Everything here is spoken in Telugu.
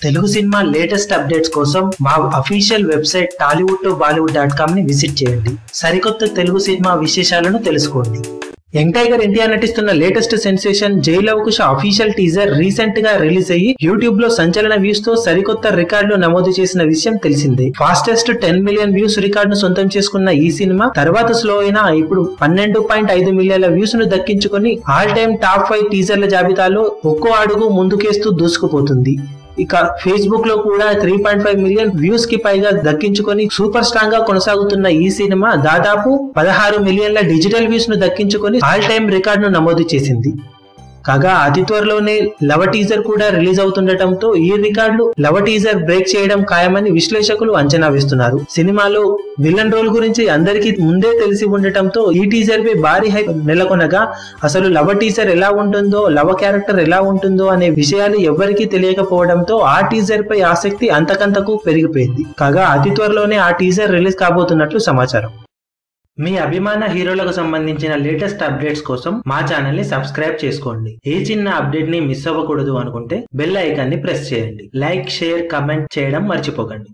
తెలుగు సినిమా లేటెస్ట్ అప్డేట్స్ కోసం మా అఫీషియల్ వెబ్సైట్ tollywood2bollywood.com ని విజిట్ చేయండి. సరికొత్త తెలుగు సినిమా విశేషాలను తెలుసుకోండి. యంగ్ టైగర్ ఎన్టీఆర్ నటిస్తున్న లేటెస్ట్ సెన్సేషన్ జై లవకుశ అఫీషియల్ టీజర్ రీసెంట్ గా రిలీజ్ అయ్యి యూట్యూబ్ లో సంచలన వ్యూస్ తో సరికొత్త రికార్డులు నమోదు చేసిన విషయం తెలిసిందే. ఫాస్టెస్ట్ 10 మిలియన్ వ్యూస్ రికార్డును సొంతం చేసుకున్న ఈ సినిమా తర్వాత స్లో అయినా ఇప్పుడు 12.5 మిలియన్ల వ్యూస్ ను దక్కించుకొని ఆల్ టైమ్ టాప్ 5 టీజర్ల జాబితాలో ఒక్కో అడుగు ముందుకేస్తూ దూసుకుపోతుంది. ఇక ఫేస్బుక్ లో కూడా 3.5 మిలియన్ వ్యూస్ కి పైగా దక్కించుకొని సూపర్ స్ట్రాంగ్ గా కొనసాగుతున్న ఈ సినిమా దాదాపు 16 మిలియన్ల డిజిటల్ వ్యూస్ ను దక్కించుకొని ఆల్ టైమ్ రికార్డ్ ను నమోదు చేసింది. కాగా అతి త్వరలోనే లవ టీజర్ కూడా రిలీజ్ అవుతుండటంతో ఈ రికార్డులు లవ టీజర్ బ్రేక్ చేయడం ఖాయమని విశ్లేషకులు అంచనా వేస్తున్నారు. సినిమాలో విలన్ రోల్ గురించి అందరికీ ముందే తెలిసి ఉండటంతో ఈ టీజర్ పై భారీ హైప్ నెలకొనగా అసలు లవ టీజర్ ఎలా ఉంటుందో, లవ క్యారెక్టర్ ఎలా ఉంటుందో అనే విషయాలు ఎవరికీ తెలియకపోవడంతో ఆ టీజర్ పై ఆసక్తి అంతకంతకు పెరిగిపోయింది. కాగా అతి త్వరలోనే ఆ టీజర్ రిలీజ్ కాబోతున్నట్లు సమాచారం. మీ అభిమాన హీరోలకు సంబంధించిన లేటెస్ట్ అప్డేట్స్ కోసం మా ఛానల్ ని సబ్స్క్రైబ్ చేసుకోండి. ఏ చిన్న అప్డేట్ ని మిస్ అవ్వకూడదు అనుకుంటే బెల్ ఐకాన్ ని ప్రెస్ చేయండి. లైక్, షేర్, కమెంట్ చేయడం మర్చిపోకండి.